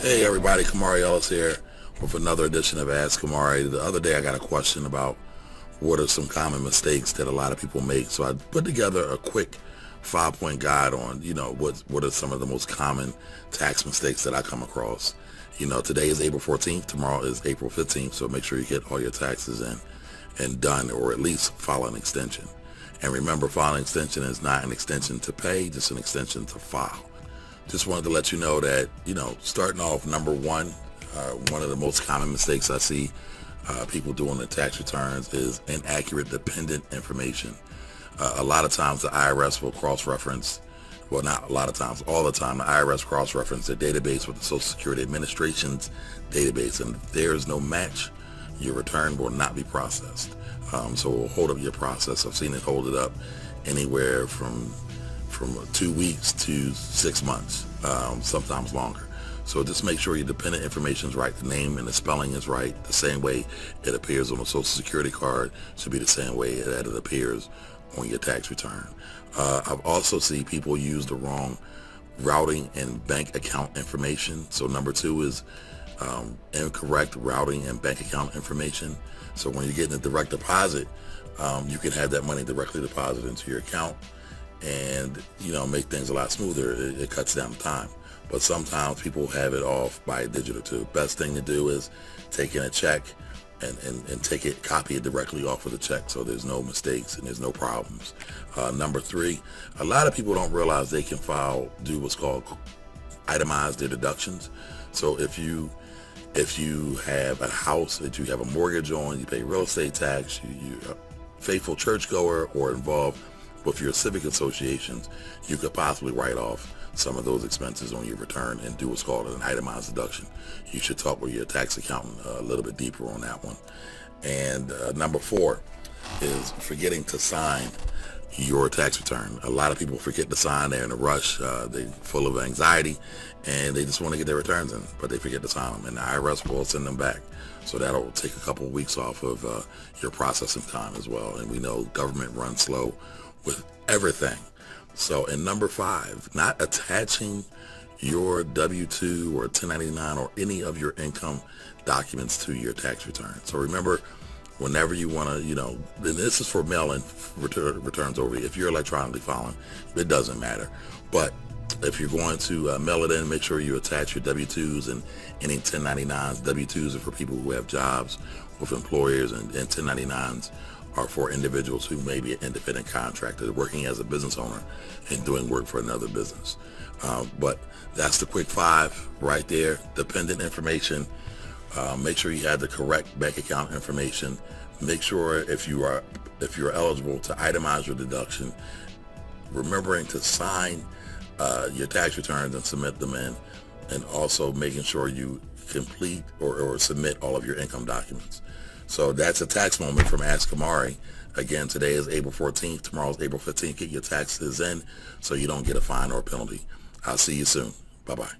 Hey everybody, Kamari Ellis here with another edition of Ask Kamari. The other day I got a question about what are some common mistakes that a lot of people make. So I put together a quick 5-point guide on, what are some of the most common tax mistakes that I come across. Today is April 14th, tomorrow is April 15th, so make sure you get all your taxes in and done, or at least file an extension. And remember, filing an extension is not an extension to pay, just an extension to file. Just wanted to let you know that, starting off, number one of the most common mistakes I see people doing in tax returns is inaccurate dependent information. A lot of times the IRS will cross-reference, well, not a lot of times, all the time, the IRS cross-reference their database with the Social Security Administration's database, and if there is no match, your return will not be processed. So it will hold up your process. I've seen it hold it up anywhere from 2 weeks to 6 months, sometimes longer. So just make sure your dependent information is right. The name and the spelling is right. The same way it appears on a Social Security card should be the same way that it appears on your tax return. I've also seen people use the wrong routing and bank account information. So number two is incorrect routing and bank account information. So when you're getting a direct deposit, you can have that money directly deposited into your account and make things a lot smoother. It cuts down the time. But sometimes people have it off by a digit or two. Best thing to do is take in a check and copy it directly off of the check, so there's no mistakes and there's no problems. Number three, a lot of people don't realize they can do what's called itemized their deductions. So if you have a house that you have a mortgage on, you pay real estate tax, you're a faithful churchgoer or involved with your civic associations, you could possibly write off some of those expenses on your return and do what's called an itemized deduction. You should talk with your tax accountant a little bit deeper on that one. And number four is forgetting to sign your tax return. A lot of people forget to sign. They're in a rush. They're full of anxiety and they just want to get their returns in, but they forget to sign them, and the IRS will send them back. So that'll take a couple of weeks off of your processing time as well. And we know government runs slow with everything. So in number five, not attaching your W-2 or 1099 or any of your income documents to your tax return. So remember, whenever you want to, and this is for mail-in returns over. If you're electronically filing, it doesn't matter. But if you're going to mail it in, make sure you attach your W-2s and any 1099s. W-2s are for people who have jobs with employers, and 1099s are for individuals who may be an independent contractor working as a business owner and doing work for another business. But that's the quick five right there. Dependent information. Make sure you have the correct bank account information. Make sure if you're eligible to itemize your deduction, remembering to sign your tax returns and submit them in, and also making sure you complete or submit all of your income documents. So that's a tax moment from Ask Kamari. Again, today is April 14th. Tomorrow is April 15th. Get your taxes in so you don't get a fine or a penalty. I'll see you soon. Bye-bye.